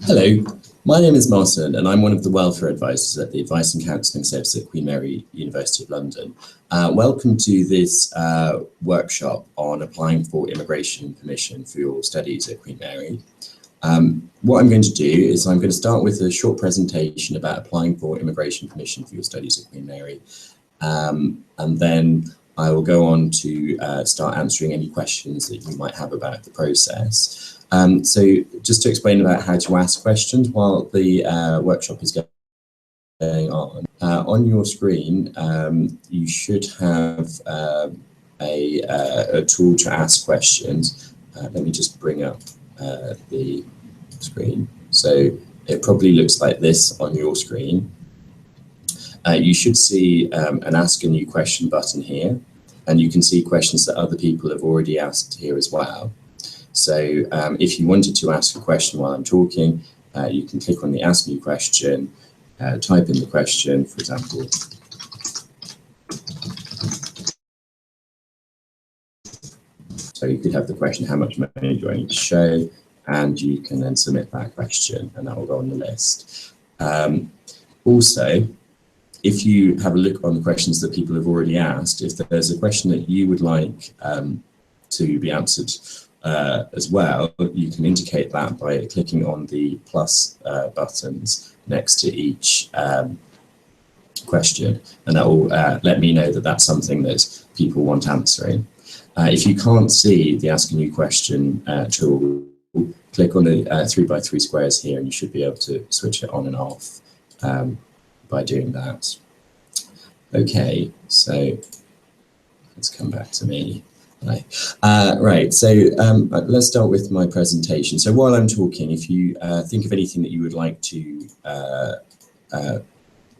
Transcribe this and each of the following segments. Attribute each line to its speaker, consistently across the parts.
Speaker 1: Hello, my name is Martin and I'm one of the welfare advisors at the Advice and Counselling Service at Queen Mary, University of London. Welcome to this workshop on applying for immigration permission for your studies at Queen Mary. What I'm going to do is I'm going to start with a short presentation about applying for immigration permission for your studies at Queen Mary. And then I will go on to start answering any questions that you might have about the process. So just to explain about how to ask questions while the workshop is going on your screen, you should have a tool to ask questions. Let me just bring up the screen. So it probably looks like this on your screen. You should see an Ask a New Question button here, and you can see questions that other people have already asked here as well. So if you wanted to ask a question while I'm talking, you can click on the Ask New Question, type in the question, for example. So you could have the question, how much money do I need to show? And you can then submit that question and that will go on the list. Also, if you have a look on the questions that people have already asked, if there's a question that you would like to be answered as well, you can indicate that by clicking on the plus buttons next to each question, and that will let me know that that's something that people want answering. If you can't see the Ask a New Question tool, click on the 3x3 squares here and you should be able to switch it on and off by doing that. Okay, so let's come back to me. Right, so let's start with my presentation. So while I'm talking, if you think of anything that you would like to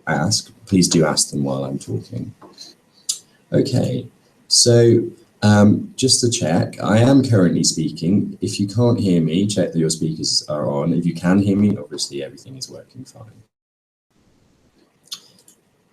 Speaker 1: ask, please do ask them while I'm talking. Okay, so just to check, I am currently speaking. If you can't hear me, check that your speakers are on. If you can hear me, obviously everything is working fine.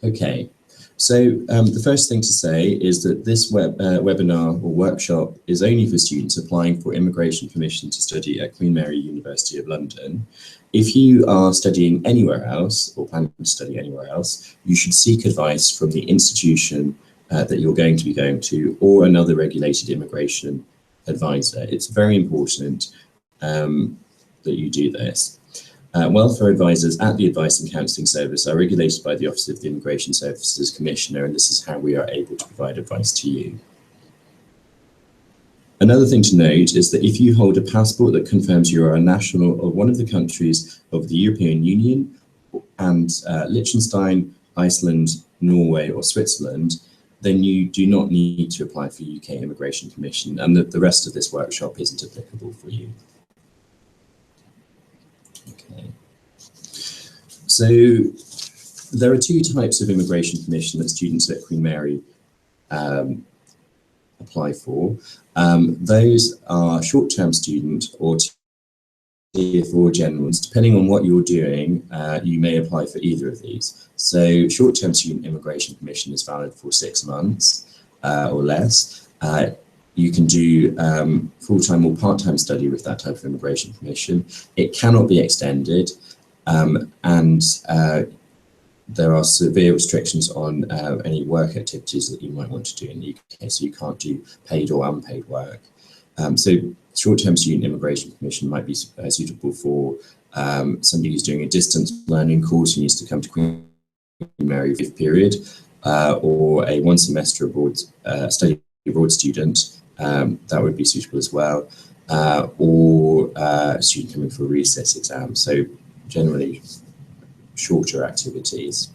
Speaker 1: Okay. So the first thing to say is that this webinar or workshop is only for students applying for immigration permission to study at Queen Mary, University of London. If you are studying anywhere else or planning to study anywhere else, you should seek advice from the institution that you're going to be going to or another regulated immigration advisor. It's very important that you do this. Welfare advisors at the Advice and Counselling Service are regulated by the Office of the Immigration Services Commissioner, and this is how we are able to provide advice to you. Another thing to note is that if you hold a passport that confirms you are a national of one of the countries of the European Union and Liechtenstein, Iceland, Norway or Switzerland, then you do not need to apply for UK immigration permission, and the rest of this workshop isn't applicable for you. Okay. So there are two types of immigration permission that students at Queen Mary apply for. Those are short-term student or Tier 4 generals. Depending on what you're doing, you may apply for either of these. So short-term student immigration permission is valid for 6 months or less. You can do full-time or part-time study with that type of immigration permission. It cannot be extended, and there are severe restrictions on any work activities that you might want to do in the UK, so you can't do paid or unpaid work. So short-term student immigration permission might be suitable for somebody who's doing a distance learning course who needs to come to Queen Mary for a period, or a one-semester abroad study abroad student. That would be suitable as well, or a student coming for a reset exam, so generally shorter activities.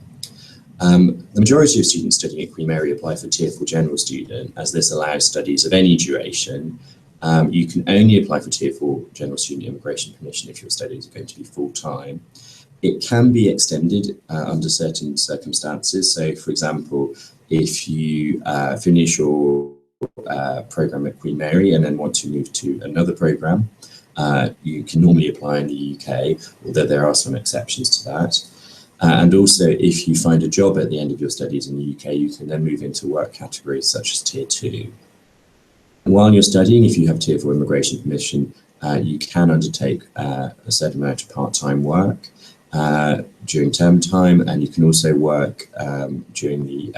Speaker 1: The majority of students studying at Queen Mary apply for Tier 4 General Student, as this allows studies of any duration. You can only apply for Tier 4 General Student Immigration Permission if your studies are going to be full-time. It can be extended under certain circumstances, so for example, if you finish your program at Queen Mary and then want to move to another program, you can normally apply in the UK, although there are some exceptions to that. And also, if you find a job at the end of your studies in the UK, you can then move into work categories such as Tier 2. While you're studying, if you have Tier 4 immigration permission, you can undertake a certain amount of part-time work during term time, and you can also work during the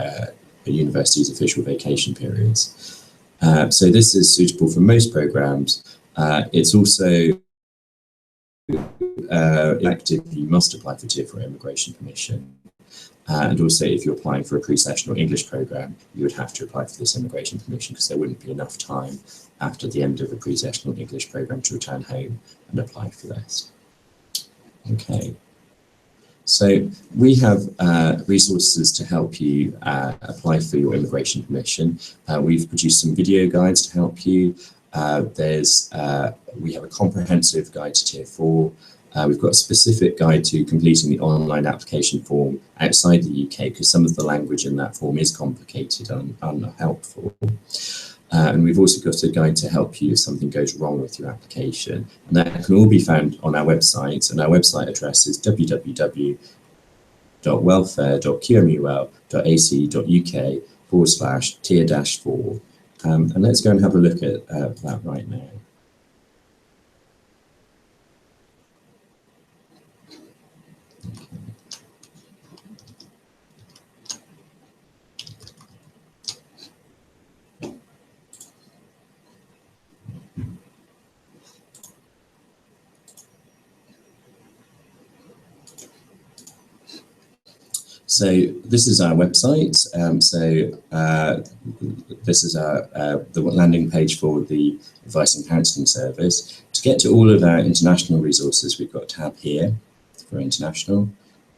Speaker 1: university's official vacation periods. So this is suitable for most programs. It's also active, you must apply for Tier 4 immigration permission. And also, if you're applying for a pre-sessional English program, you would have to apply for this immigration permission, because there wouldn't be enough time after the end of a pre-sessional English program to return home and apply for this. Okay. So we have resources to help you apply for your immigration permission. We've produced some video guides to help you. We have a comprehensive guide to Tier 4. We've got a specific guide to completing the online application form outside the UK, because some of the language in that form is complicated and unhelpful. And we've also got a guide to help you if something goes wrong with your application. And that can all be found on our website, and our website address is www.welfare.qmul.ac.uk/tier-4. And let's go and have a look at that right now. So this is our website. This is the landing page for the Advice and Counselling Service. To get to all of our international resources, we've got a tab here for international.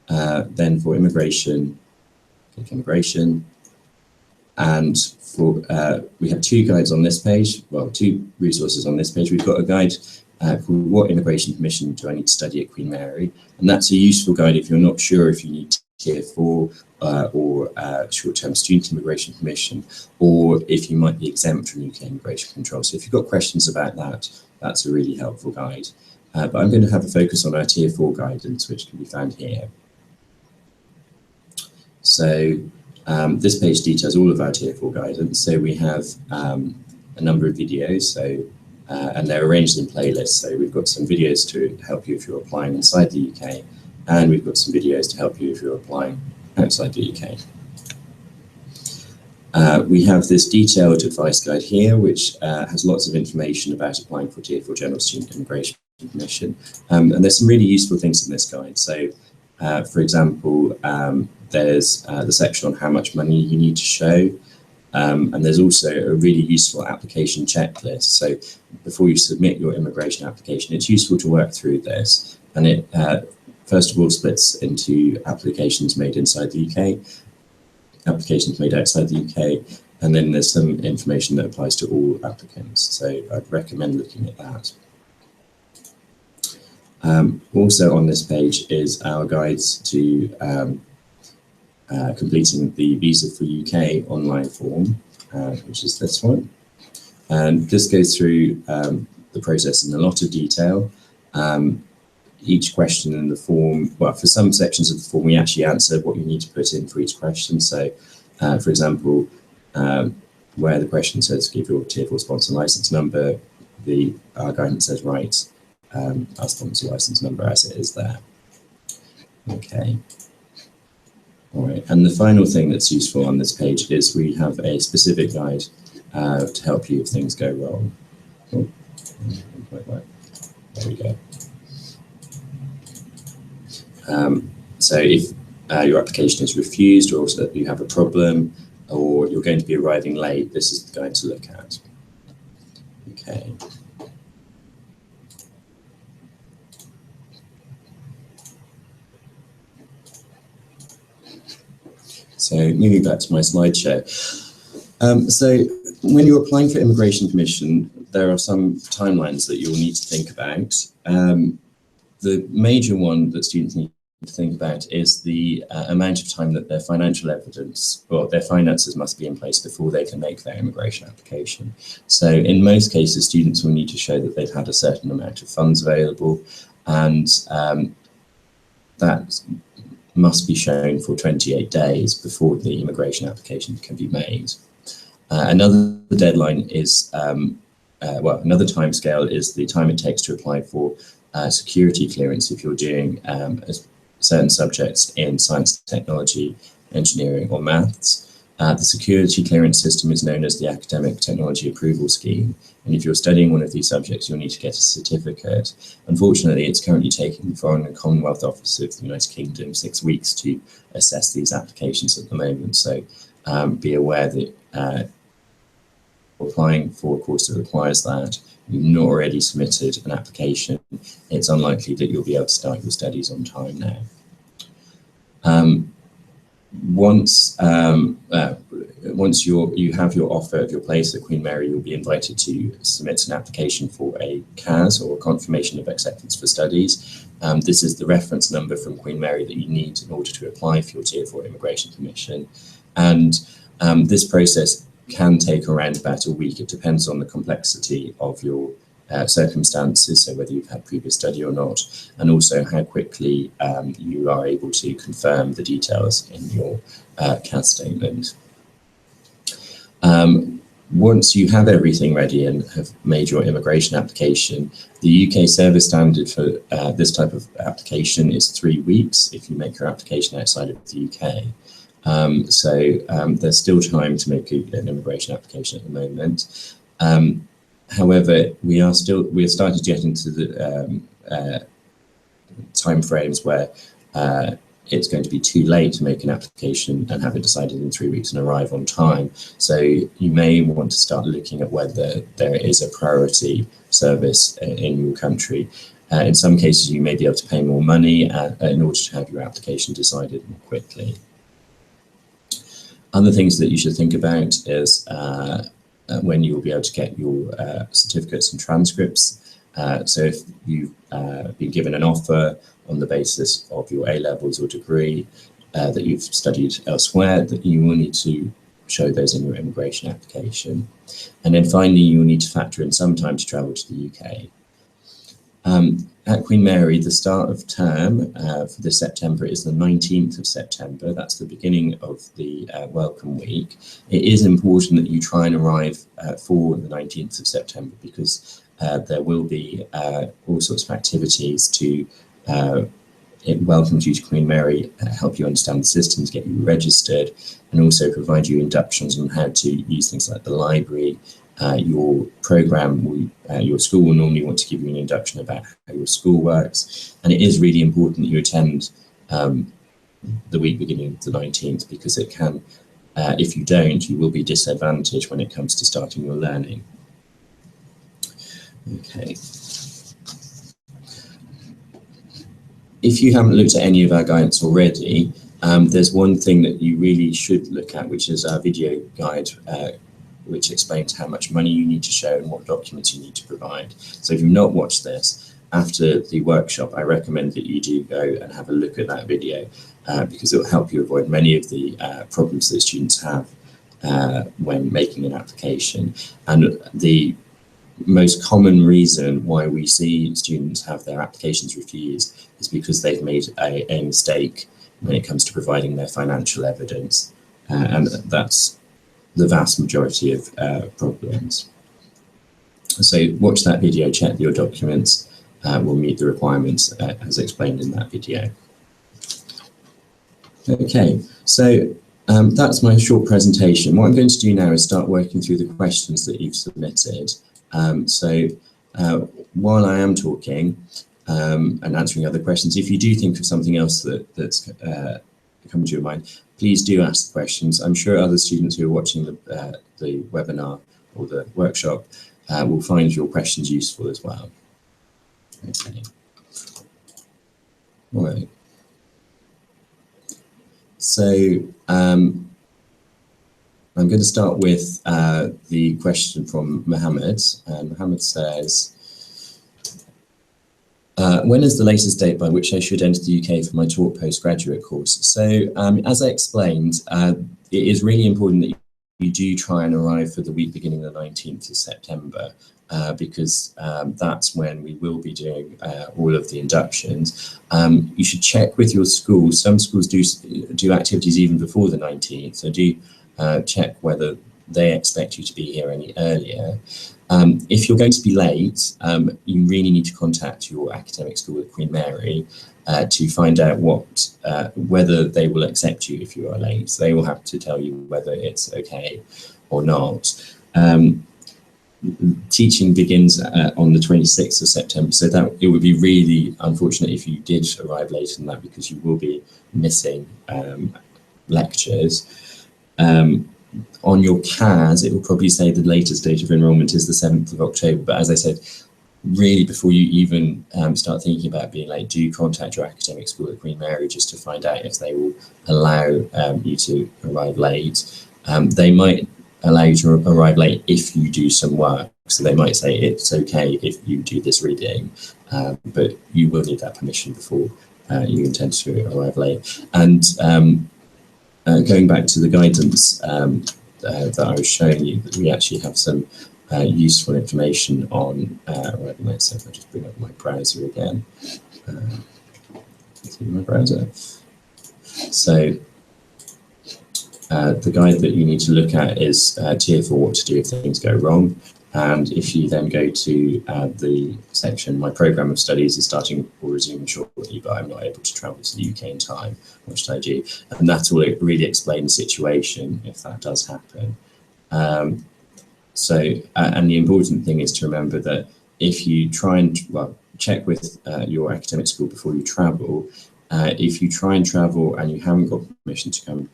Speaker 1: Then for immigration, click immigration. And for we have two guides on this page, well, two resources on this page. We've got a guide called What Immigration Permission Do I Need to Study at Queen Mary? And that's a useful guide if you're not sure if you need Tier 4 or short-term student immigration permission, or if you might be exempt from UK immigration control. So if you've got questions about that, that's a really helpful guide. But I'm going to have a focus on our Tier 4 guidance, which can be found here. So this page details all of our Tier 4 guidance. So we have a number of videos, and they're arranged in playlists. So we've got some videos to help you if you're applying inside the UK, and we've got some videos to help you if you're applying outside the UK. We have this detailed advice guide here, which has lots of information about applying for Tier 4 General Student Immigration Permission. And there's some really useful things in this guide. So, for example, there's the section on how much money you need to show. And there's also a really useful application checklist. So before you submit your immigration application, it's useful to work through this. And it first of all splits into applications made inside the UK, applications made outside the UK, and then there's some information that applies to all applicants. So I'd recommend looking at that. Also on this page is our guides to completing the Visa for UK online form, which is this one. And this goes through the process in a lot of detail. Each question in the form, well, for some sections of the form, we actually answer what you need to put in for each question. So, for example, where the question says give your Tier 4 sponsor license number, our guidance says write our sponsor license number as it is there. Okay. All right. And the final thing that's useful on this page is we have a specific guide to help you if things go wrong. Oh, there we go. So if your application is refused, or that you have a problem, or you're going to be arriving late, this is the guide to look at. Okay. So moving back to my slideshow. So when you're applying for immigration permission, there are some timelines that you'll need to think about. The major one that students need to think about is the amount of time that their financial evidence or their finances must be in place before they can make their immigration application. So in most cases, students will need to show that they've had a certain amount of funds available, and that must be shown for 28 days before the immigration application can be made. Another deadline is another timescale is the time it takes to apply for security clearance if you're doing certain subjects in science, technology, engineering, or maths. The security clearance system is known as the Academic Technology Approval Scheme, and if you're studying one of these subjects, you'll need to get a certificate. Unfortunately, it's currently taking the Foreign and Commonwealth Office of the United Kingdom 6 weeks to assess these applications at the moment, so be aware that applying for a course that requires that, you've not already submitted an application, it's unlikely that you'll be able to start your studies on time now. Once you have your offer of your place at Queen Mary, you'll be invited to submit an application for a CAS, or Confirmation of Acceptance for Studies. This is the reference number from Queen Mary that you need in order to apply for your Tier 4 immigration permission. And this process can take around about a week. It depends on the complexity of your circumstances, so whether you've had previous study or not, and also how quickly you are able to confirm the details in your CAS statement. Once you have everything ready and have made your immigration application, the UK service standard for this type of application is 3 weeks if you make your application outside of the UK. There's still time to make an immigration application at the moment. However, we're starting to get into the time frames where it's going to be too late to make an application and have it decided in 3 weeks and arrive on time. So you may want to start looking at whether there is a priority service in your country. In some cases, you may be able to pay more money in order to have your application decided more quickly. Other things that you should think about is when you will be able to get your certificates and transcripts. So if you've been given an offer on the basis of your A-levels or degree that you've studied elsewhere, that you will need to show those in your immigration application. And then finally, you will need to factor in some time to travel to the UK. At Queen Mary, the start of term for this September is the 19th of September. That's the beginning of the welcome week. It is important that you try and arrive for the 19th of September because there will be all sorts of activities to welcome you to Queen Mary, help you understand the systems, get you registered, and also provide you inductions on how to use things like the library. Your program, your school will normally want to give you an induction about how your school works, and it is really important that you attend the week beginning the 19th because it can, if you don't, you will be disadvantaged when it comes to starting your learning. Okay. If you haven't looked at any of our guidance already, there's one thing that you really should look at, which is our video guide, which explains how much money you need to show and what documents you need to provide. So if you've not watched this, after the workshop, I recommend that you do go and have a look at that video because it will help you avoid many of the problems that students have when making an application. And the most common reason why we see students have their applications refused is because they've made a mistake when it comes to providing their financial evidence. And that's the vast majority of problems. So watch that video, check that your documents will meet the requirements as explained in that video. Okay, so that's my short presentation. What I'm going to do now is start working through the questions that you've submitted. While I am talking and answering other questions, if you do think of something else that's come to your mind, please do ask the questions. I'm sure other students who are watching the webinar or the workshop will find your questions useful as well. Okay. All right. So I'm going to start with the question from Mohammed. Mohammed says, when is the latest date by which I should enter the UK for my taught postgraduate course? So as I explained, it is really important that you do try and arrive for the week beginning the 19th of September because that's when we will be doing all of the inductions. You should check with your school. Some schools do activities even before the 19th, so do check whether they expect you to be here any earlier. If you're going to be late, you really need to contact your academic school at Queen Mary to find out whether they will accept you if you are late. So they will have to tell you whether it's okay or not. Teaching begins on the 26th of September, so that it would be really unfortunate if you did arrive later than that, because you will be missing lectures. On your CAS, it will probably say the latest date of enrolment is the 7th of October, but as I said, really before you even start thinking about being late, do contact your academic school at Queen Mary just to find out if they will allow you to arrive late. They might allow you to arrive late if you do some work, so they might say it's okay if you do this reading, but you will need that permission before you intend to arrive late. And going back to the guidance that I was showing you, that we actually have some useful information on arriving late. So if I just bring up my browser again, my browser. So the guide that you need to look at is Tier 4, what to do if things go wrong. And if you then go to the section, my programme of studies is starting or resuming shortly, but I'm not able to travel to the UK in time, what should I do? And that will really explain the situation if that does happen. And the important thing is to remember that if you try and, check with your academic school before you travel. If you try and travel and you haven't got permission to come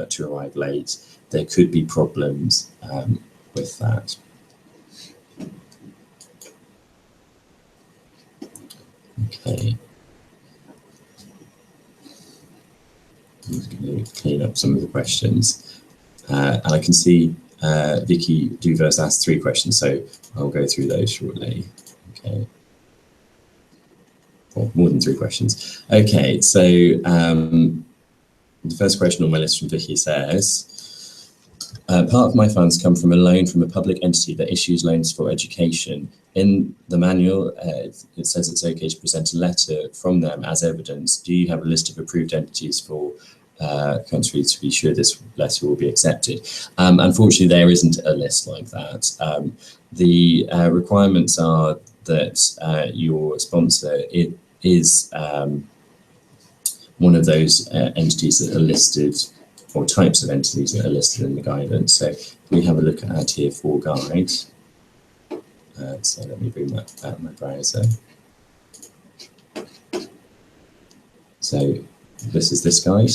Speaker 1: to arrive late, there could be problems with that. Okay. I'm just going to clean up some of the questions. And I can see Vicky Duvers asked 3 questions, so I'll go through those shortly. Okay. Or more than 3 questions. Okay, so the first question on my list from Vicky says, part of my funds come from a loan from a public entity that issues loans for education. In the manual, it says it's okay to present a letter from them as evidence. Do you have a list of approved entities for countries to be sure this letter will be accepted? Unfortunately, there isn't a list like that. The requirements are that your sponsor is one of those entities that are listed, or types of entities that are listed in the guidance. So if we have a look at our Tier 4 guide. So let me bring that out my browser. So this is this guide.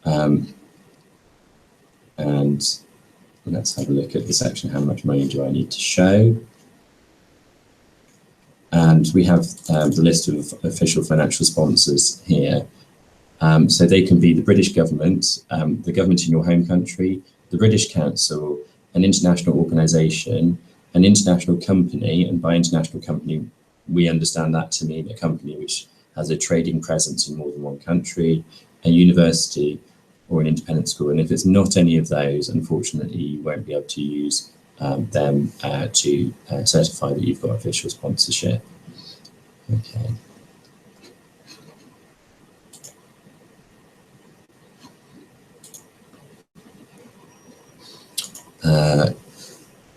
Speaker 1: And let's have a look at the section, how much money do I need to show? And we have the list of official financial sponsors here. So they can be the British government, the government in your home country, the British Council, an international organisation, an international company, and by international company, we understand that to mean a company which has a trading presence in more than one country, a university, or an independent school. And if it's not any of those, unfortunately, you won't be able to use them to certify that you've got official sponsorship. Okay.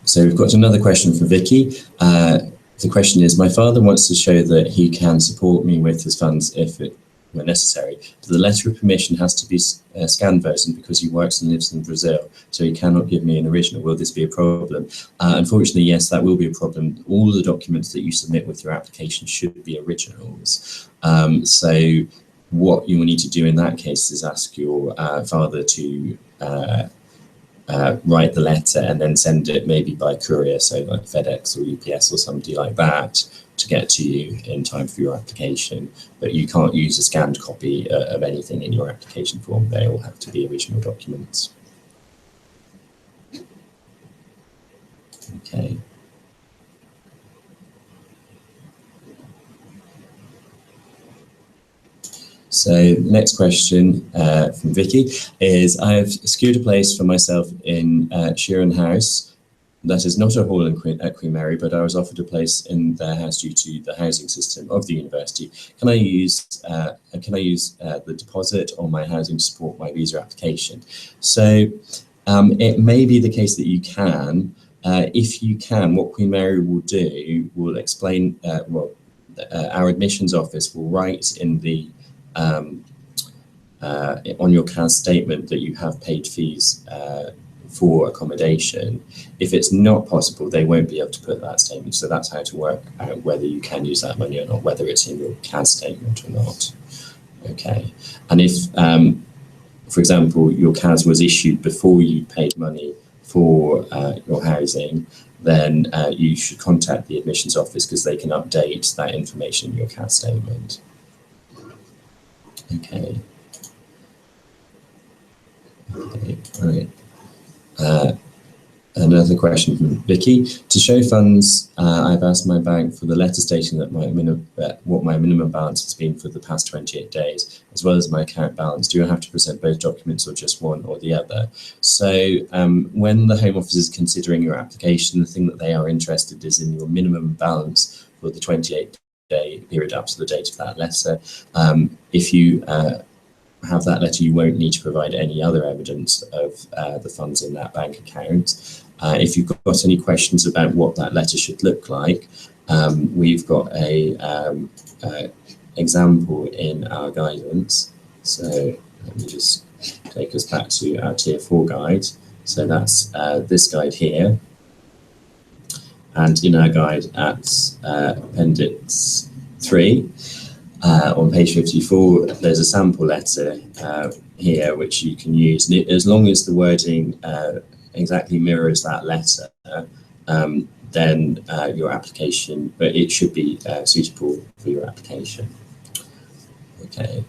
Speaker 1: So we've got another question from Vicky. The question is, my father wants to show that he can support me with his funds if it were necessary. But the letter of permission has to be a scanned version because he works and lives in Brazil, so he cannot give me an original. Will this be a problem? Unfortunately, yes, that will be a problem. All the documents that you submit with your application should be originals. So what you will need to do in that case is ask your father to write the letter and then send it maybe by courier, so like FedEx or UPS or somebody like that, to get to you in time for your application. But you can't use a scanned copy of anything in your application form. They all have to be original documents. Okay. So next question from Vicky is, I have secured a place for myself in Sheeran House. That is not a hall at Queen Mary, but I was offered a place in their house due to the housing system of the university. Can I use the deposit on my housing to support my visa application? So It may be the case that you can. If you can, what Queen Mary will do will explain, our admissions office will write in the on your CAS statement that you have paid fees for accommodation. If it's not possible, they won't be able to put that statement. So that's how to work out whether you can use that money or not, whether it's in your CAS statement or not. Okay, and if, for example, your CAS was issued before you paid money for your housing, then you should contact the admissions office because they can update that information in your CAS statement. Okay. Okay, right. Another question from Vicky. To show funds, I've asked my bank for the letter stating that what my minimum balance has been for the past 28 days, as well as my account balance. Do I have to present both documents or just one or the other? So when the Home Office is considering your application, the thing that they are interested is in your minimum balance for the 28-day period up to the date of that letter. If you have that letter, you won't need to provide any other evidence of the funds in that bank account. If you've got any questions about what that letter should look like, we've got a example in our guidance. So let me just take us back to our Tier 4 guide. So that's this guide here. And in our guide at Appendix 3, on page 54, there's a sample letter here which you can use. And as long as the wording exactly mirrors that letter, then your application, but it should be suitable for your application. Okay.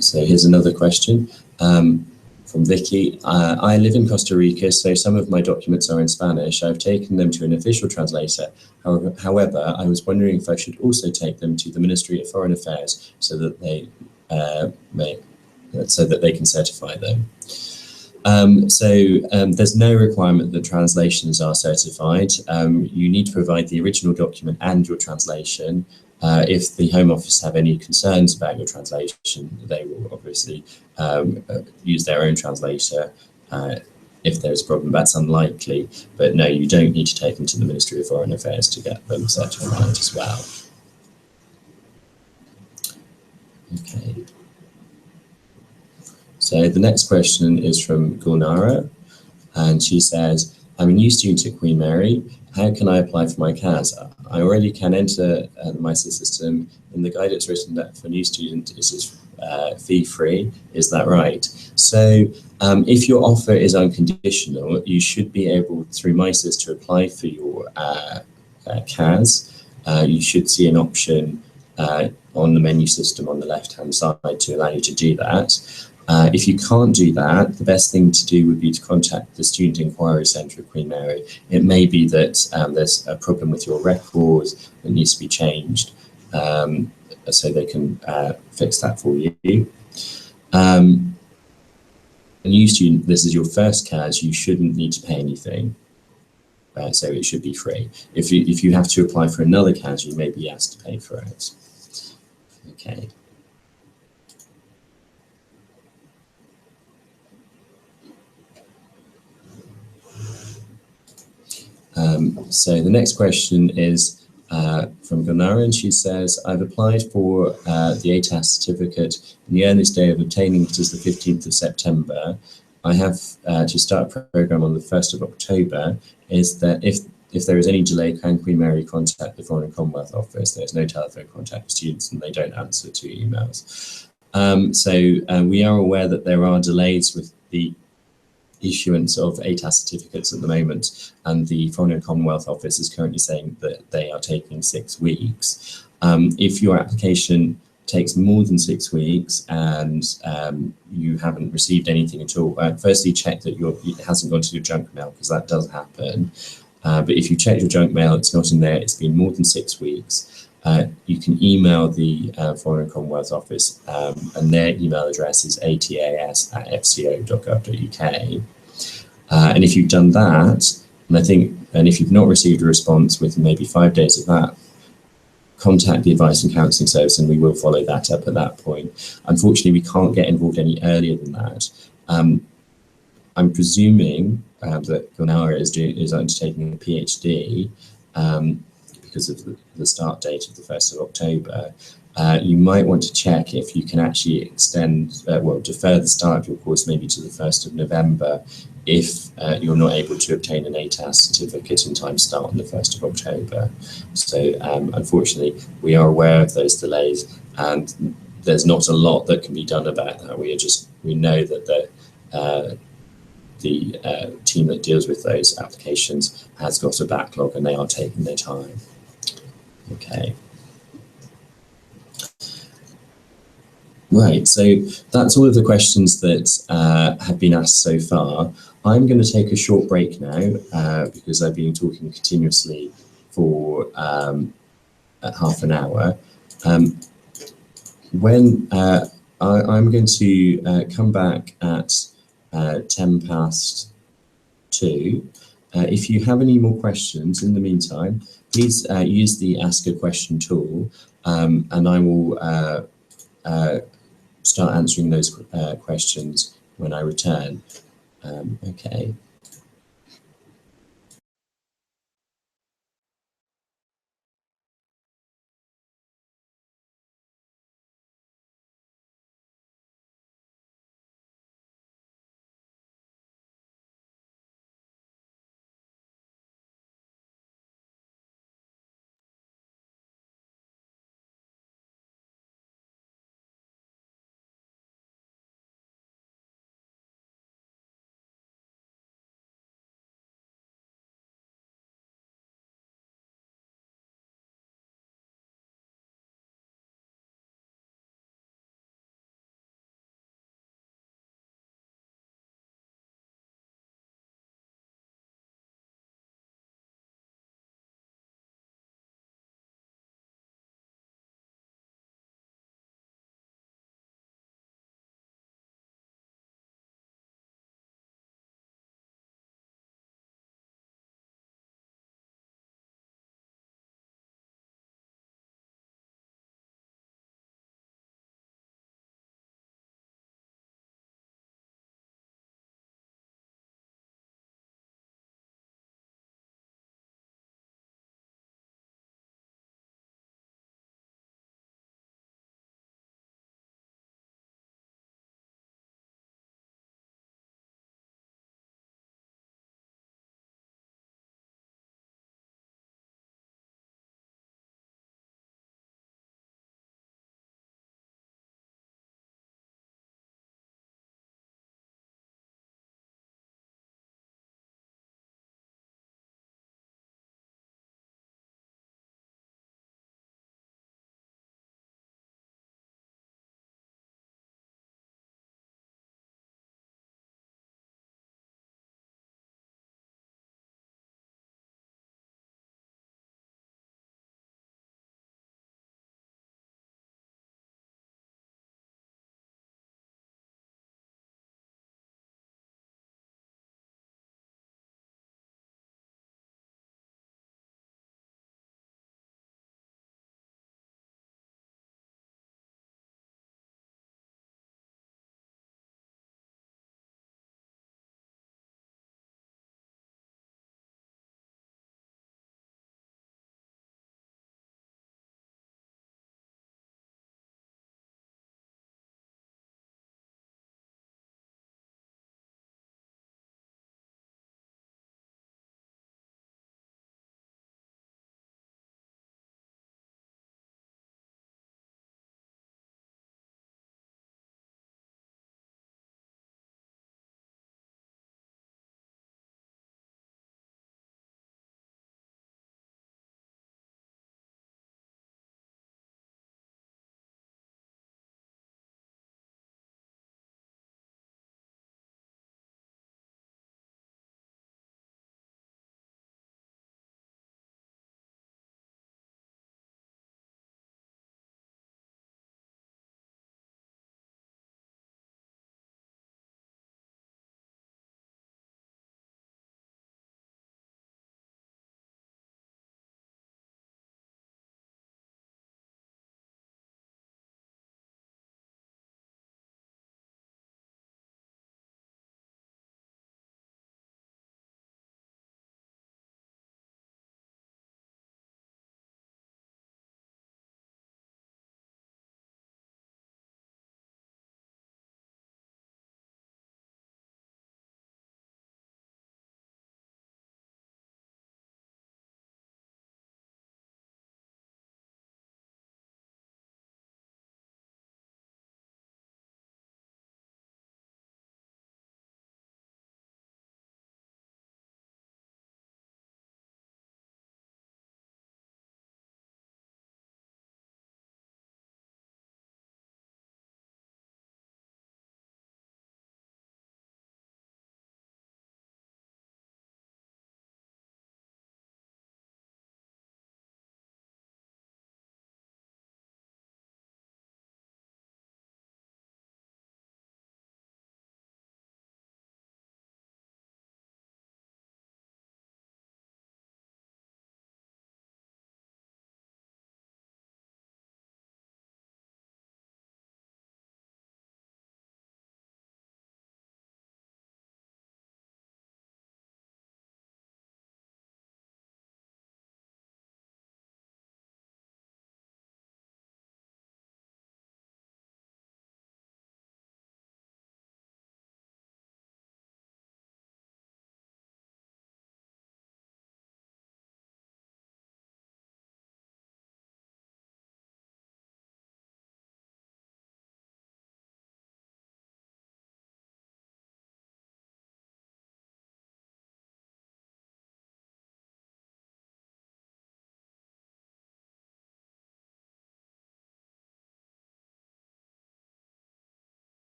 Speaker 1: So here's another question. From Vicky. I live in Costa Rica, so some of my documents are in Spanish. I've taken them to an official translator. However, I was wondering if I should also take them to the Ministry of Foreign Affairs so that they can certify them. There's no requirement that translations are certified. You need to provide the original document and your translation. If the Home Office have any concerns about your translation, they will obviously use their own translator if there's a problem. That's unlikely, but no, you don't need to take them to the Ministry of Foreign Affairs to get them certified as well. Okay. So the next question is from Gulnara, and she says, I'm a new student at Queen Mary. How can I apply for my CAS? I already can enter the MySys system. In the guide, it's written that for new student, it is fee-free. Is that right? So if your offer is unconditional, you should be able, through MySys, to apply for your CAS. You should see an option on the menu system on the left-hand side to allow you to do that. If you can't do that, the best thing to do would be to contact the Student Inquiry Centre at Queen Mary. It may be that there's a problem with your records that needs to be changed, so they can fix that for you. A new student, this is your first CAS, you shouldn't need to pay anything. So it should be free. If you have to apply for another CAS, you may be asked to pay for it. Okay. So the next question is from Gulnara, and she says, I've applied for the ATAS certificate, and the earliest day of obtaining it is the 15th of September. I have to start a program on the 1st of October. Is that if there is any delay, can Queen Mary contact the Foreign and Commonwealth Office? There's no telephone contact for students, and they don't answer to emails. We are aware that there are delays with the issuance of ATAS certificates at the moment, and the Foreign and Commonwealth Office is currently saying that they are taking 6 weeks. If your application takes more than 6 weeks and you haven't received anything at all, firstly check that it hasn't gone to your junk mail, because that does happen. But if you check your junk mail, it's not in there, it's been more than 6 weeks, you can email the Foreign and Commonwealth Office, and their email address is atas@fco.gov.uk. And if you've done that, and if you've not received a response within maybe 5 days of that, contact the Advice and Counselling Service, and we will follow that up at that point. Unfortunately, we can't get involved any earlier than that. I'm presuming that Glenara is undertaking a PhD because of the start date of the 1st of October. You might want to check if you can actually extend, defer the start of your course maybe to the 1st of November if you're not able to obtain an ATAS certificate in time to start on the 1st of October. So unfortunately, we are aware of those delays, and there's not a lot that can be done about that. We know that the team that deals with those applications has got a backlog, and they are taking their time. Okay. Right, so that's all of the questions that have been asked so far. I'm going to take a short break now because I've been talking continuously for half an hour. I'm going to come back at 2:10. If you have any more questions in the meantime, please use the Ask a Question tool, and I will start answering those questions when I return. Okay.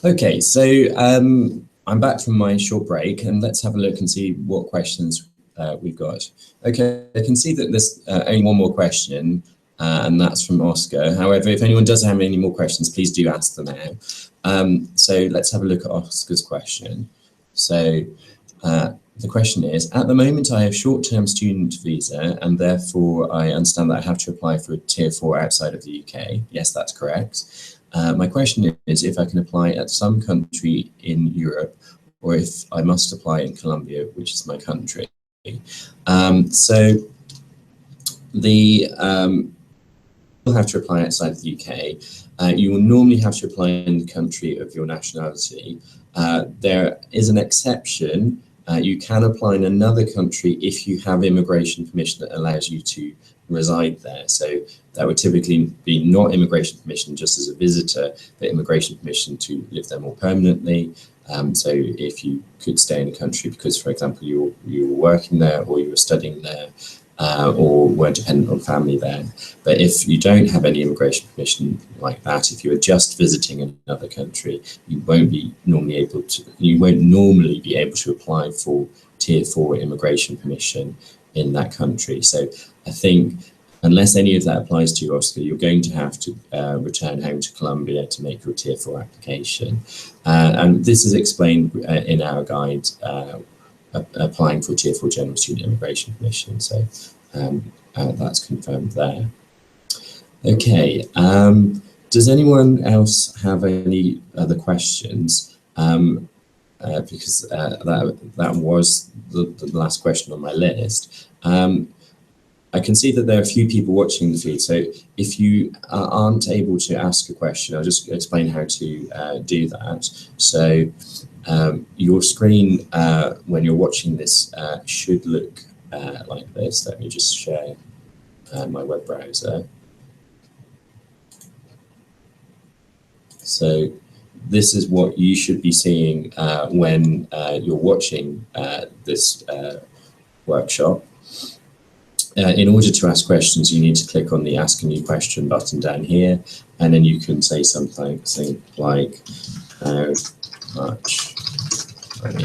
Speaker 1: Okay, so I'm back from my short break, and let's have a look and see what questions we've got. Okay, I can see that there's only one more question, and that's from Oscar. However, if anyone does have any more questions, please do ask them now. So let's have a look at Oscar's question. So the question is, at the moment I have short-term student visa, and therefore I understand that I have to apply for a Tier 4 outside of the UK. Yes, that's correct. My question is if I can apply at some country in Europe, or if I must apply in Colombia, which is my country. So you'll have to apply outside the UK. You will normally have to apply in the country of your nationality. There is an exception. You can apply in another country if you have immigration permission that allows you to reside there. So that would typically be not immigration permission just as a visitor, but immigration permission to live there more permanently. So if you could stay in a country because, for example, you were working there or you were studying there, or were dependent on family there. But if you don't have any immigration permission like that, if you're just visiting another country, you won't normally be able to apply for Tier 4 immigration permission in that country. So I think unless any of that applies to you, Oscar, you're going to have to return home to Colombia to make your Tier 4 application. And this is explained in our guide, applying for Tier 4 General Student Immigration Permission. So that's confirmed there. Okay, does anyone else have any other questions? Because that was the last question on my list. I can see that there are a few people watching the feed, so if you aren't able to ask a question, I'll just explain how to do that. So your screen when you're watching this should look like this. Let me just share my web browser. So this is what you should be seeing when you're watching this workshop. In order to ask questions, you need to click on the Ask a New Question button down here, and then you can say something like, how much money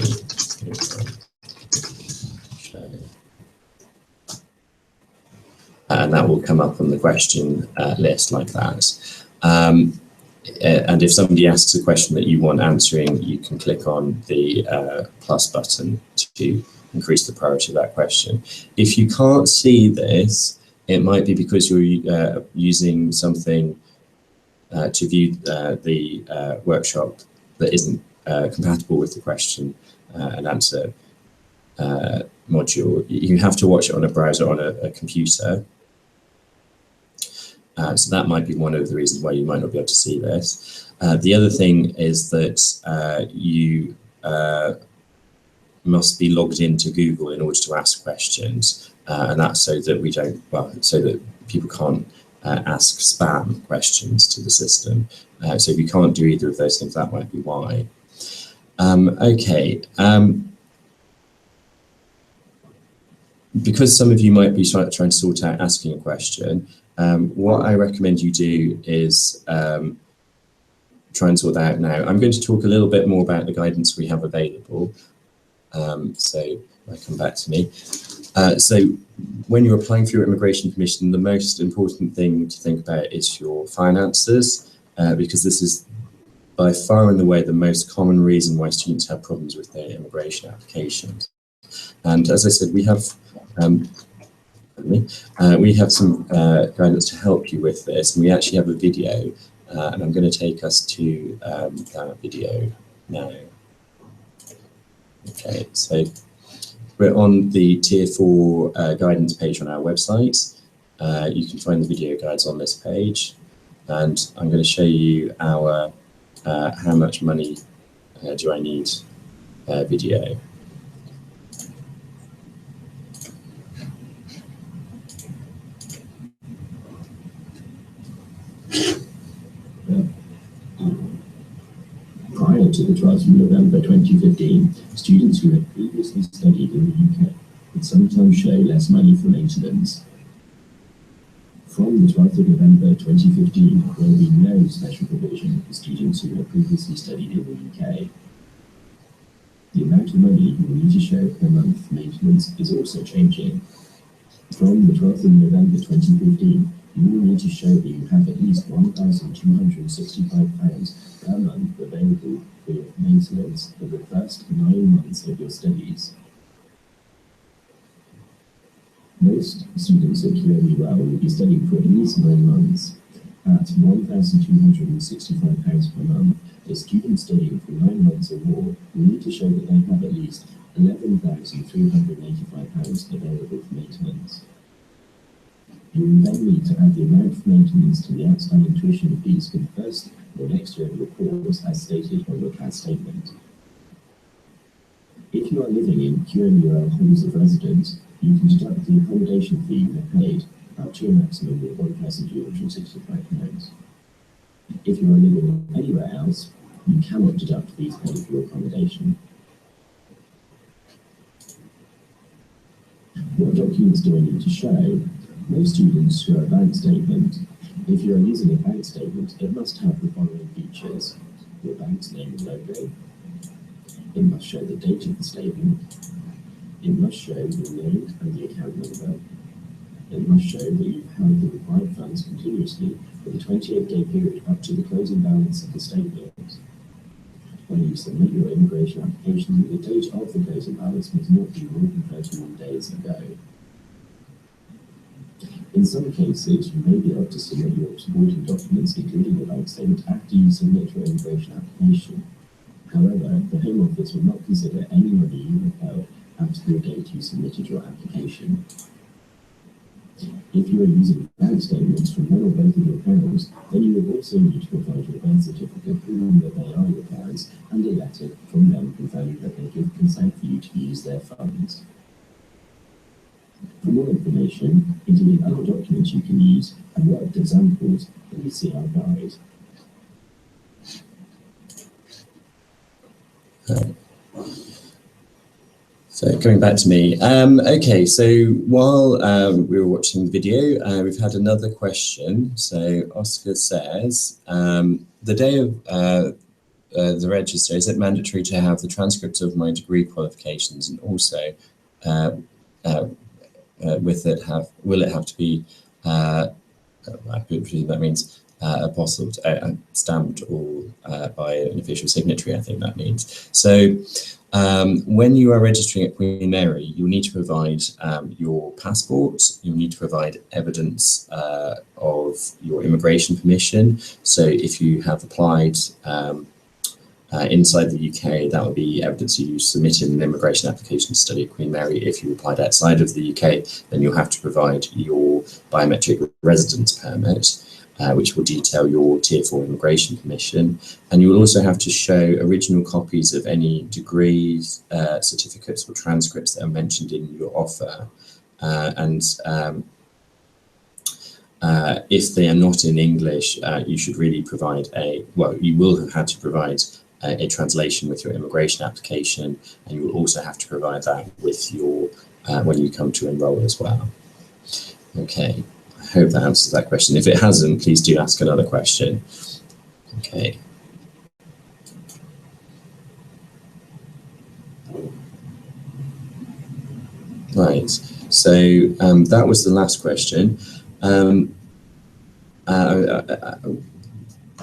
Speaker 1: and that will come up on the question list like that. And if somebody asks a question that you want answering, you can click on the plus button to increase the priority of that question. If you can't see this, it might be because you're using something to view the workshop that isn't compatible with the question and answer module. You have to watch it on a browser on a computer. So that might be one of the reasons why you might not be able to see this. The other thing is that you must be logged into Google in order to ask questions, and that's so that we don't, so that people can't ask spam questions to the system. So if you can't do either of those things, that might be why. Okay. Because some of you might be trying to sort out asking a question, what I recommend you do is try and sort that out now. I'm going to talk a little bit more about the guidance we have available. So come back to me. So when you're applying for your immigration permission, the most important thing to think about is your finances, because this is by far and away the most common reason why students have problems with their immigration applications. And as I said, we have some guidance to help you with this, and we actually have a video, and I'm going to take us to that video now. Okay, so we're on the Tier 4 guidance page on our website. You can find the video guides on this page, and I'm going to show you our how much money do I need video.
Speaker 2: Prior to the 12th of November 2015, students who had previously studied in the UK would sometimes show less money for maintenance. From the 12th of November 2015, there will be no special provision for students who have previously studied in the UK. The amount of money you will need to show per month for maintenance is also changing. From the 12th of November 2015, you will need to show that you have at least £1,265 per month available for your maintenance for the first 9 months of your studies. Most students at QMUL will be studying for at least 9 months. At £1,265 per month, a student studying for 9 months or more will need to show that they have at least £11,385 available for maintenance. You will then need to add the amount of maintenance to the outstanding tuition fees for the first or next year of your course as stated on your CAS statement. If you are living in QMUL halls of residence, you can deduct the accommodation fee you have paid up to a maximum of £1,265. If you are living anywhere else, you cannot deduct fees paid for your accommodation. What documents do I need to show? Most students show a bank statement. If you are using a bank statement, it must have the following features: your bank's name and logo. It must show the date of the statement. It must show your name and the account number. It must show that you've held the required funds continuously for the 28-day period up to the closing balance of the statement. When you submit your immigration application, the date of the closing balance must not be more than 31 days ago. In some cases, you may be able to submit your supporting documents, including your bank statement, after you submit your immigration application. However, the Home Office will not consider any money you have held after the date you submitted your application. If you are using bank statements from one or both of your parents, then you will also need to provide your birth certificate proving that they are your parents and a letter from them confirming that they give consent for you to use their funds. For more information, including other documents you can use and worked examples, please see our guide.
Speaker 1: So coming back to me, okay, so while we were watching the video, we've had another question. So Oscar says, the day of the register, is it mandatory to have the transcript of my degree qualifications, and also with it will it have to be, I presume that means apostilled, stamped, or by an official signatory, I think that means. So when you are registering at Queen Mary, you'll need to provide your passport, you'll need to provide evidence of your immigration permission. So if you have applied inside the UK, that would be evidence you submitted an immigration application to study at Queen Mary. If you applied outside of the UK, then you'll have to provide your biometric residence permit, which will detail your Tier 4 immigration permission. And you will also have to show original copies of any degrees, certificates or transcripts that are mentioned in your offer. If they are not in English, you should really provide you will have had to provide a translation with your immigration application, and you will also have to provide that with your when you come to enroll as well. Okay, I hope that answers that question. If it hasn't, please do ask another question. Okay. Right, so that was the last question.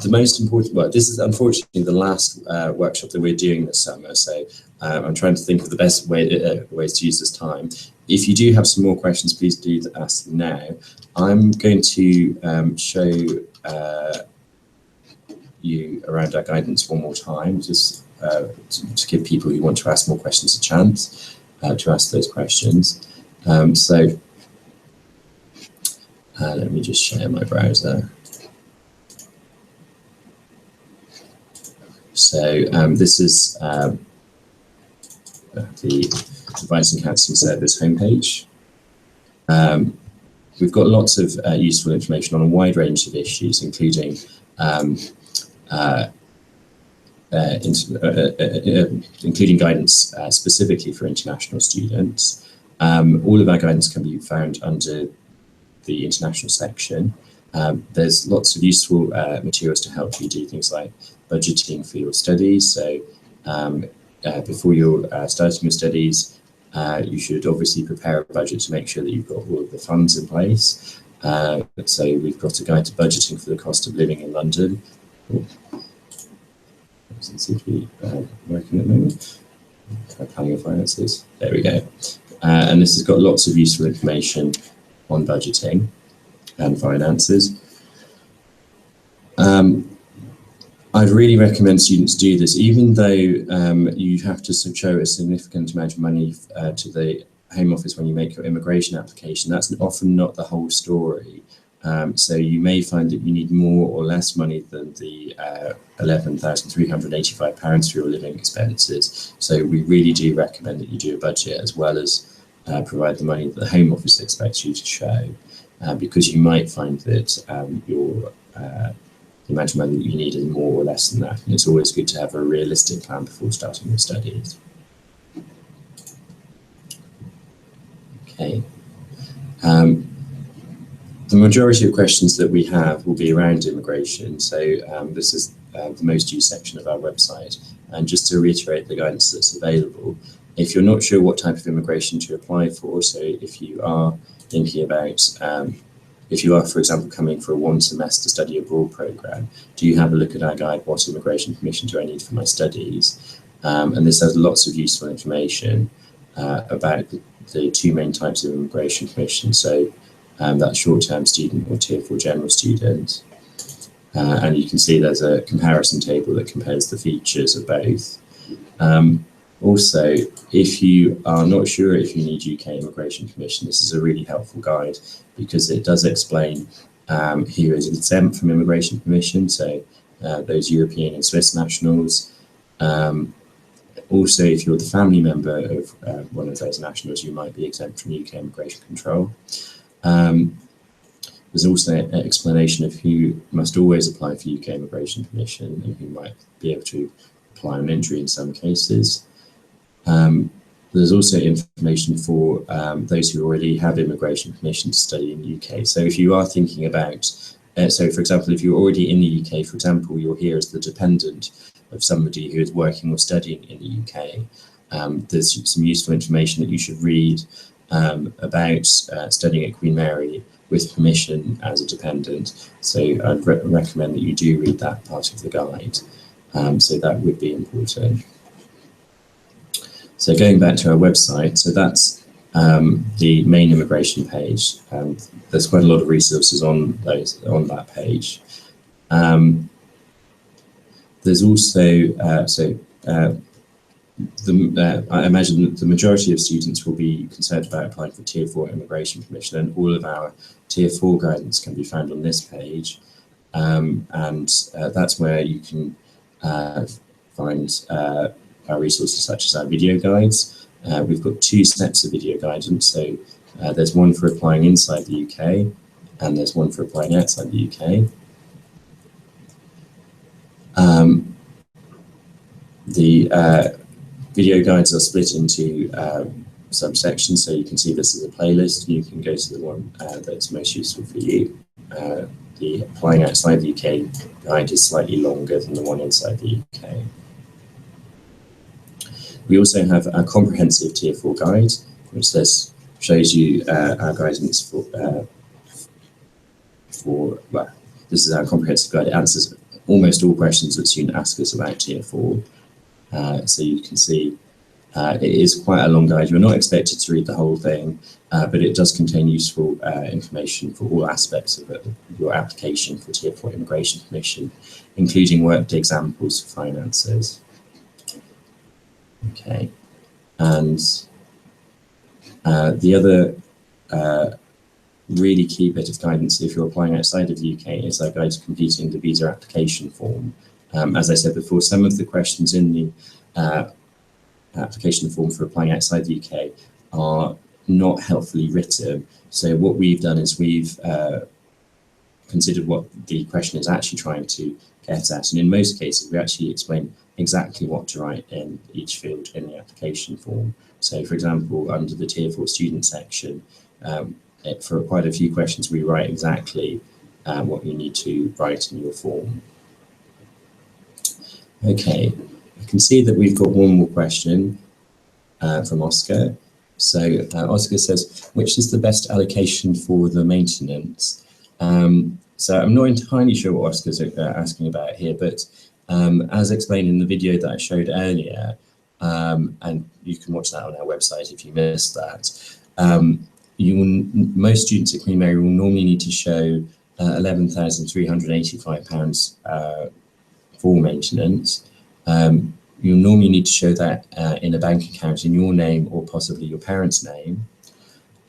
Speaker 1: The most important, well, this is unfortunately the last workshop that we're doing this summer, so I'm trying to think of the best ways to use this time. If you do have some more questions, please do ask them now. I'm going to show you around our guidance one more time, just to give people who want to ask more questions a chance to ask those questions. Let me just share my browser. So this is the Advice and Counselling Service homepage. We've got lots of useful information on a wide range of issues, including including guidance specifically for international students. All of our guidance can be found under the international section. There's lots of useful materials to help you do things like budgeting for your studies. So before you're starting your studies, you should obviously prepare a budget to make sure that you've got all of the funds in place. So we've got a guide to budgeting for the cost of living in London. Doesn't seem to be working at the moment. Try planning your finances. There we go. And this has got lots of useful information on budgeting and finances. I'd really recommend students do this, even though you have to show a significant amount of money to the Home Office when you make your immigration application. That's often not the whole story. So you may find that you need more or less money than the £11,385 for your living expenses. So we really do recommend that you do a budget as well as provide the money that the Home Office expects you to show, because you might find that the amount of money that you need is more or less than that. And it's always good to have a realistic plan before starting your studies. Okay. The majority of questions that we have will be around immigration. So this is the most used section of our website. And just to reiterate the guidance that's available, if you're not sure what type of immigration to apply for, so if you are thinking about if you are, for example, coming for a one-semester study abroad program, do you have a look at our guide, What Immigration Permission Do I Need for My Studies? And this has lots of useful information about the two main types of immigration permission. So that's short-term student or Tier 4 general student. And you can see there's a comparison table that compares the features of both. Also, if you are not sure if you need UK immigration permission, this is a really helpful guide because it does explain who is exempt from immigration permission, so those European and Swiss nationals. Also, if you're the family member of one of those nationals, you might be exempt from UK immigration control. There's also an explanation of who must always apply for UK immigration permission and who might be able to apply on entry in some cases. There's also information for those who already have immigration permission to study in the UK. So if you are thinking about, so for example, if you're already in the UK, for example, you're here as the dependent of somebody who is working or studying in the UK, there's some useful information that you should read about studying at Queen Mary with permission as a dependent. So I'd recommend that you do read that part of the guide. So that would be important. So going back to our website, so that's the main immigration page. There's quite a lot of resources on that page. There's also, I imagine that the majority of students will be concerned about applying for Tier 4 immigration permission, and all of our Tier 4 guidance can be found on this page. And that's where you can find our resources such as our video guides. We've got two sets of video guidance. So there's one for applying inside the UK and there's one for applying outside the UK. The video guides are split into subsections, so you can see this as a playlist. You can go to the one that's most useful for you. The applying outside the UK guide is slightly longer than the one inside the UK. We also have a comprehensive Tier 4 guide, which shows you our guidance well, this is our comprehensive guide. It answers almost all questions that students ask us about Tier 4. So you can see it is quite a long guide. You're not expected to read the whole thing, but it does contain useful information for all aspects of your application for Tier 4 immigration permission, including worked examples for finances. Okay, and the other really key bit of guidance if you're applying outside of the UK is our guide to completing the visa application form. As I said before, some of the questions in the application form for applying outside the UK are not helpfully written. So what we've done is we've considered what the question is actually trying to get at, and in most cases we actually explain exactly what to write in each field in the application form. So for example, under the Tier 4 student section, for quite a few questions, we write exactly what you need to write in your form. Okay, I can see that we've got one more question from Oscar. So Oscar says, which is the best allocation for the maintenance? So I'm not entirely sure what Oscar's asking about here, but as explained in the video that I showed earlier, and you can watch that on our website if you missed that, most students at Queen Mary will normally need to show £11,385 for maintenance. You'll normally need to show that in a bank account in your name or possibly your parents' name.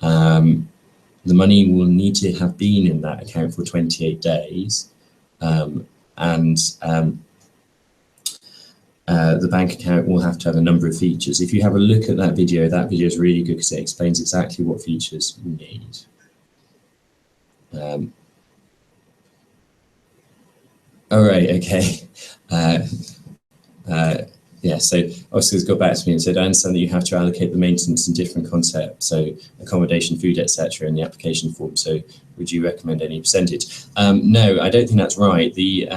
Speaker 1: The money will need to have been in that account for 28 days. The bank account will have to have a number of features. If you have a look at that video is really good because it explains exactly what features you need. All right, okay. Yeah, so Oscar's got back to me and said, I understand that you have to allocate the maintenance in different concepts, so accommodation, food, etc. in the application form. So would you recommend any percentage? No, I don't think that's right. The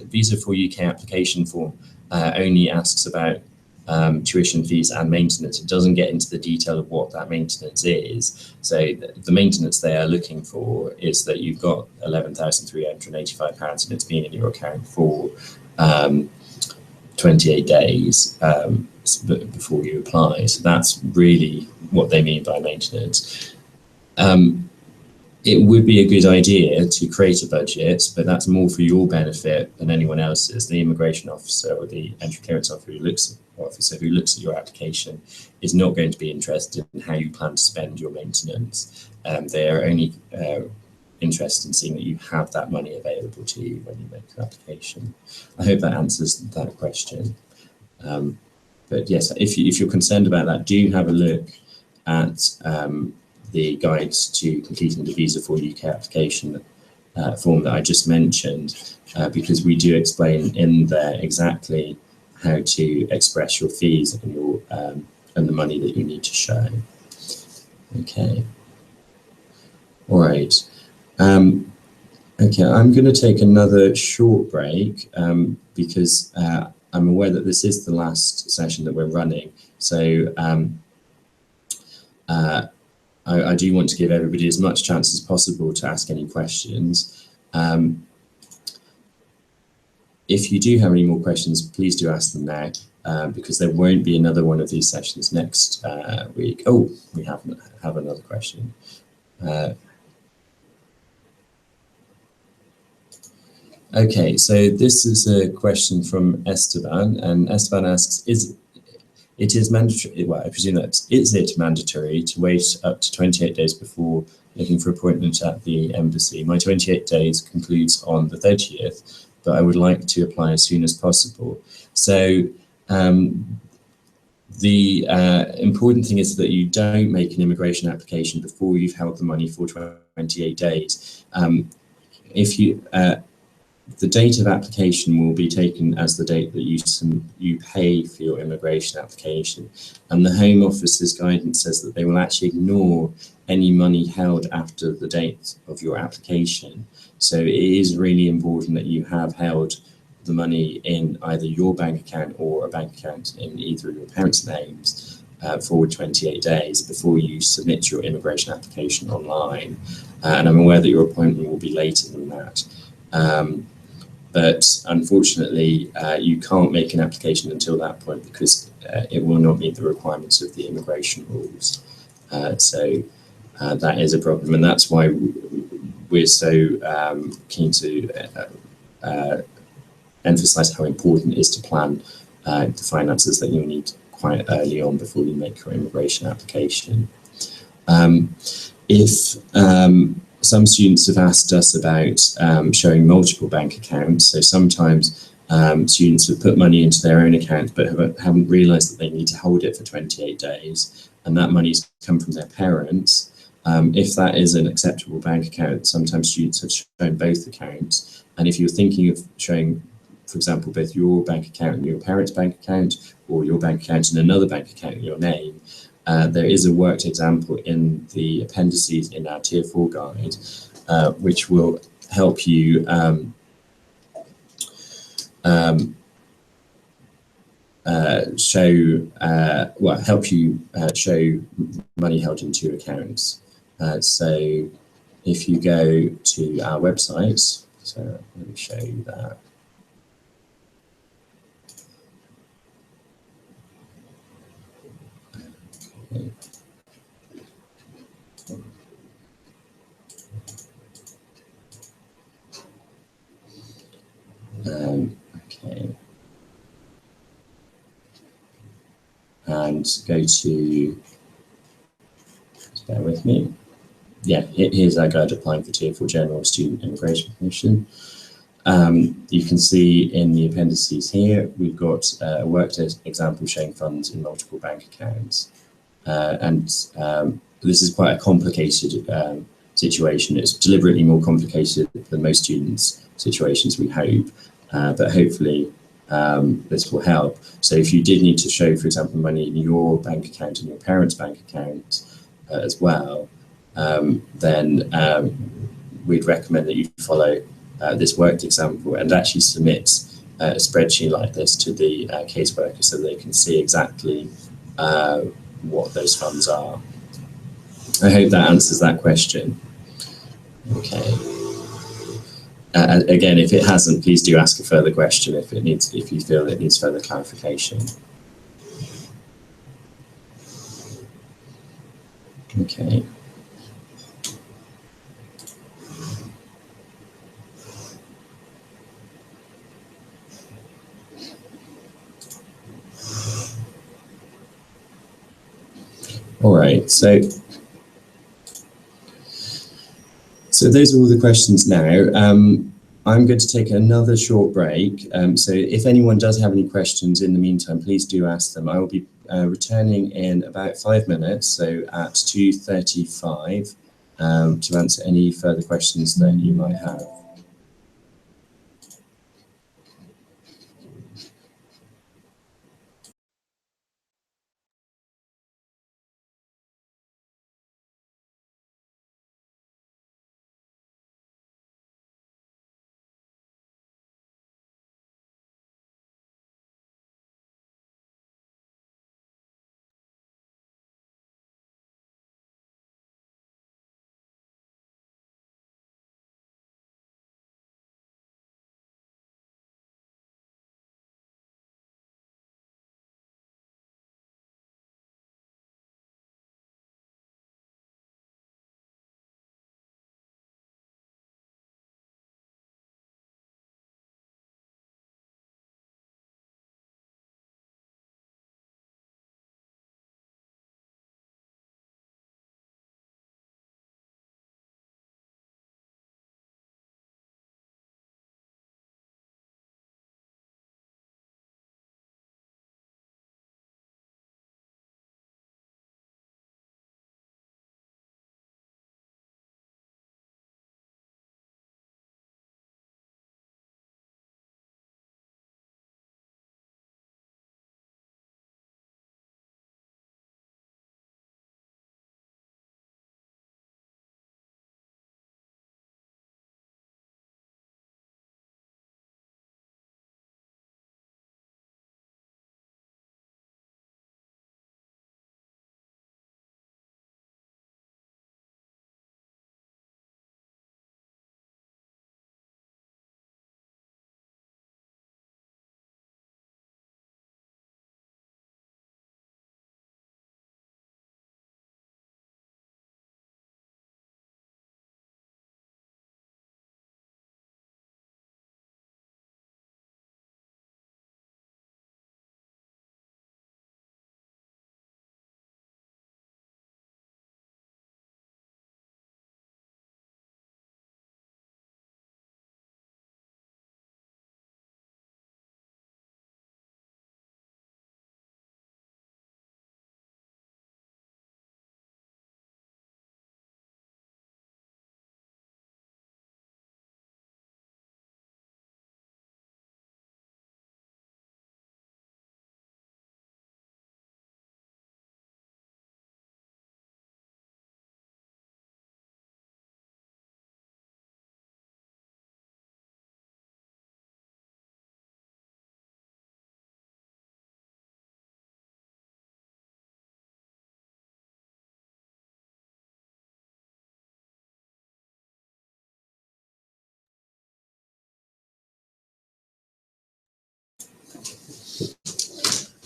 Speaker 1: Visa for UK application form only asks about tuition fees and maintenance. It doesn't get into the detail of what that maintenance is. So the maintenance they are looking for is that you've got £11,385 and it's been in your account for 28 days before you apply. So that's really what they mean by maintenance. It would be a good idea to create a budget, but that's more for your benefit than anyone else's. The immigration officer or the entry clearance officer who looks at your application is not going to be interested in how you plan to spend your maintenance. They are only interested in seeing that you have that money available to you when you make your application. I hope that answers that question. But yes, if you're concerned about that, do have a look at the guides to completing the Visa for UK application form that I just mentioned, because we do explain in there exactly how to express your fees and your and the money that you need to show. Okay. All right. Okay, I'm going to take another short break because I'm aware that this is the last session that we're running. So I do want to give everybody as much chance as possible to ask any questions. If you do have any more questions, please do ask them now, because there won't be another one of these sessions next week. Oh, we have another question. Okay, so this is a question from Esteban, and Esteban asks, is it mandatory, well, I presume that, is it mandatory to wait up to 28 days before looking for appointment at the embassy? My 28 days concludes on the 30th, but I would like to apply as soon as possible. So the important thing is that you don't make an immigration application before you've held the money for 28 days. If you the date of application will be taken as the date that you pay for your immigration application, and the Home Office's guidance says that they will actually ignore any money held after the date of your application. So it is really important that you have held the money in either your bank account or a bank account in either of your parents' names for 28 days before you submit your immigration application online. And I'm aware that your appointment will be later than that. But unfortunately, you can't make an application until that point because it will not meet the requirements of the immigration rules. So that is a problem, and that's why we're so keen to emphasize how important it is to plan the finances that you need quite early on before you make your immigration application. Some students have asked us about showing multiple bank accounts. So sometimes students have put money into their own account but haven't realized that they need to hold it for 28 days, and that money's come from their parents. If that is an acceptable bank account, sometimes students have shown both accounts. And if you're thinking of showing, for example, both your bank account and your parents' bank account, or your bank account and another bank account in your name, there is a worked example in the appendices in our Tier 4 guide, which will help you show money held in two accounts. So if you go to our website, so let me show you that. Okay. And go to, just bear with me. Yeah, here's our guide applying for Tier 4 General Student Immigration Commission. You can see in the appendices here, we've got a worked example showing funds in multiple bank accounts. This is quite a complicated situation. It's deliberately more complicated than most students' situations, we hope, but hopefully this will help. So if you did need to show, for example, money in your bank account and your parents' bank account as well, then we'd recommend that you follow this worked example and actually submit a spreadsheet like this to the caseworker so they can see exactly what those funds are. I hope that answers that question. Okay. Again, if it hasn't, please do ask a further question if you feel it needs further clarification. Okay. All right, so those are all the questions now. I'm going to take another short break. So if anyone does have any questions in the meantime, please do ask them. I will be returning in about 5 minutes, so at 2:35, to answer any further questions that you might have.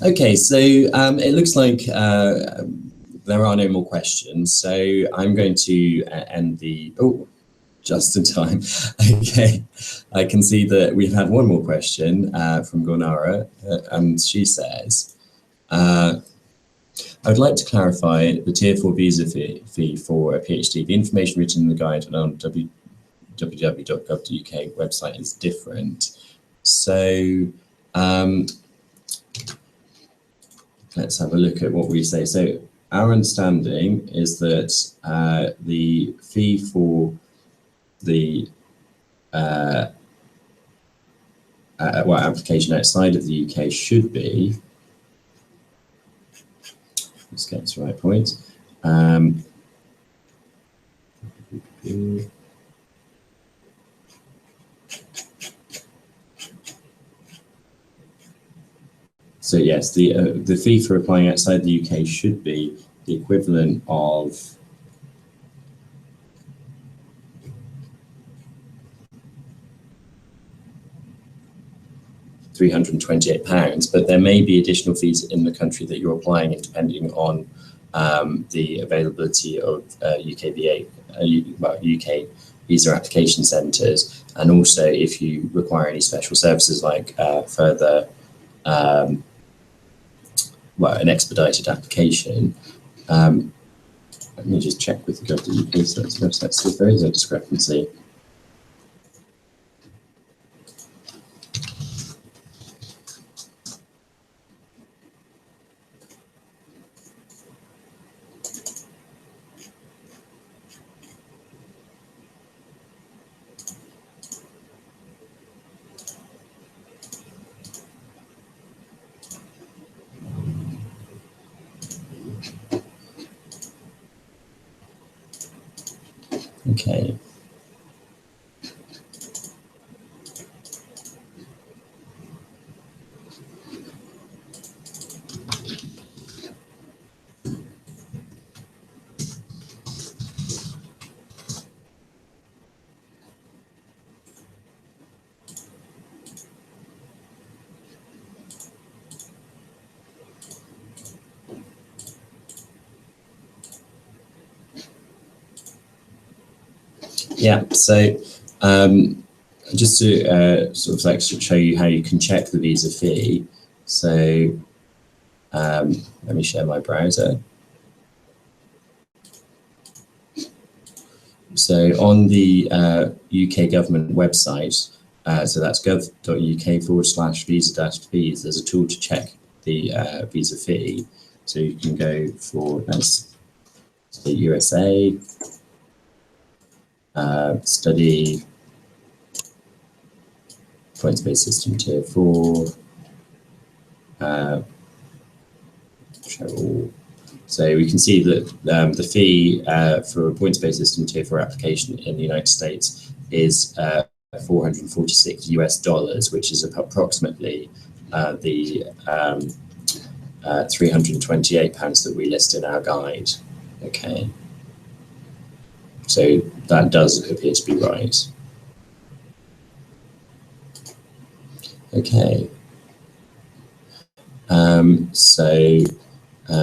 Speaker 1: Okay, so it looks like there are no more questions, so I'm going to end the, oh, just in time. Okay, I can see that we've had one more question from Gonara, and she says, I would like to clarify the Tier 4 visa fee for a PhD. The information written in the guide on www.gov.uk website is different. So let's have a look at what we say. So our understanding is that the fee for the application outside of the UK should be, let's get to the right point. So yes, the fee for applying outside the UK should be the equivalent of £328, but there may be additional fees in the country that you're applying in, depending on the availability of UK visa application centres, and also if you require any special services like further an expedited application. Let me just check with the gov.uk website, see if there is a discrepancy. Okay. Yeah, so just to sort of like show you how you can check the visa fee. So let me share my browser. So on the UK government website, so that's gov.uk/visa-fees, there's a tool to check the visa fee. So you can go for the USA, study, points-based system Tier 4, show all. So we can see that the fee for a points-based system Tier 4 application in the United States is $446, which is approximately the £328 that we list in our guide. Okay. So that does appear to be right. Okay.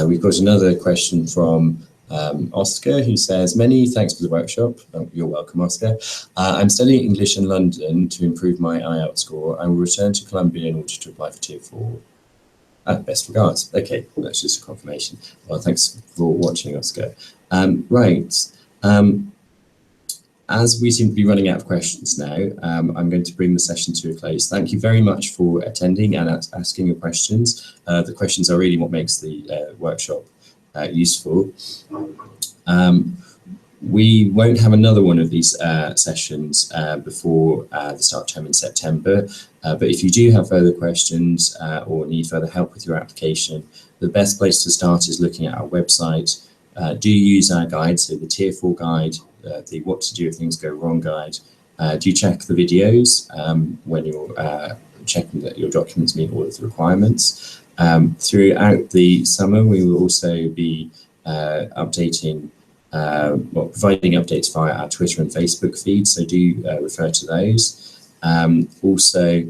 Speaker 1: We've got another question from Oscar, who says, many thanks for the workshop. Oh, you're welcome, Oscar. I'm studying English in London to improve my IELTS score. I will return to Columbia in order to apply for Tier 4. Best regards. Okay, that's just a confirmation. Well, thanks for watching, Oscar. Right. As we seem to be running out of questions now, I'm going to bring the session to a close. Thank you very much for attending and asking your questions. The questions are really what makes the workshop useful. We won't have another one of these sessions before the start term in September, but if you do have further questions or need further help with your application, the best place to start is looking at our website. Do use our guide, so the Tier 4 guide, the what to do if things go wrong guide. Do check the videos when you're checking that your documents meet all of the requirements. Throughout the summer, we will also be providing updates via our Twitter and Facebook feeds, so do refer to those. Also,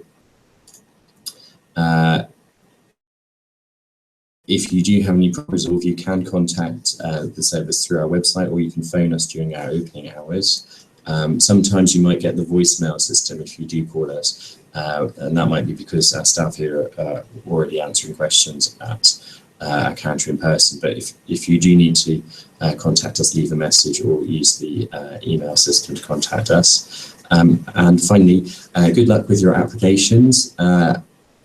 Speaker 1: If you do have any problems, you can contact the service through our website, or you can phone us during our opening hours. Sometimes you might get the voicemail system if you do call us, and that might be because our staff here are already answering questions at our counter in person. But if you do need to contact us, leave a message or use the email system to contact us. And finally, good luck with your applications.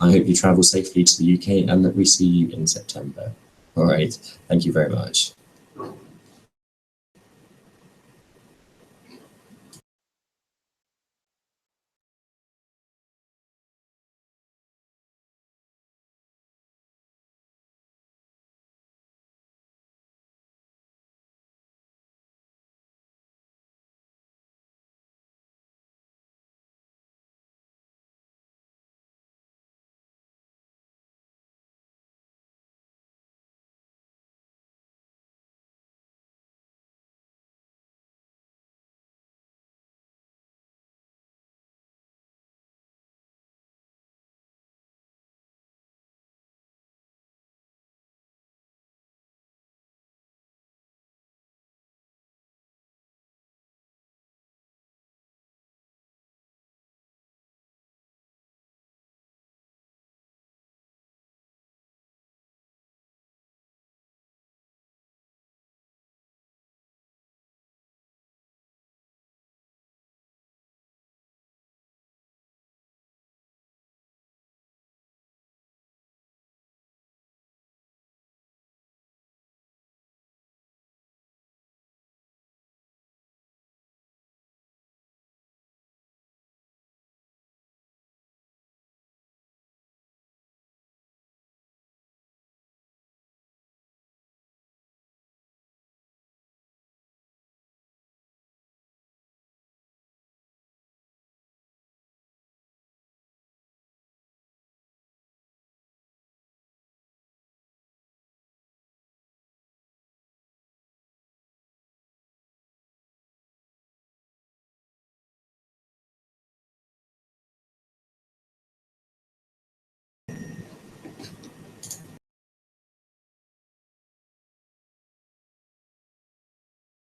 Speaker 1: I hope you travel safely to the UK and that we see you in September. All right, thank you very much.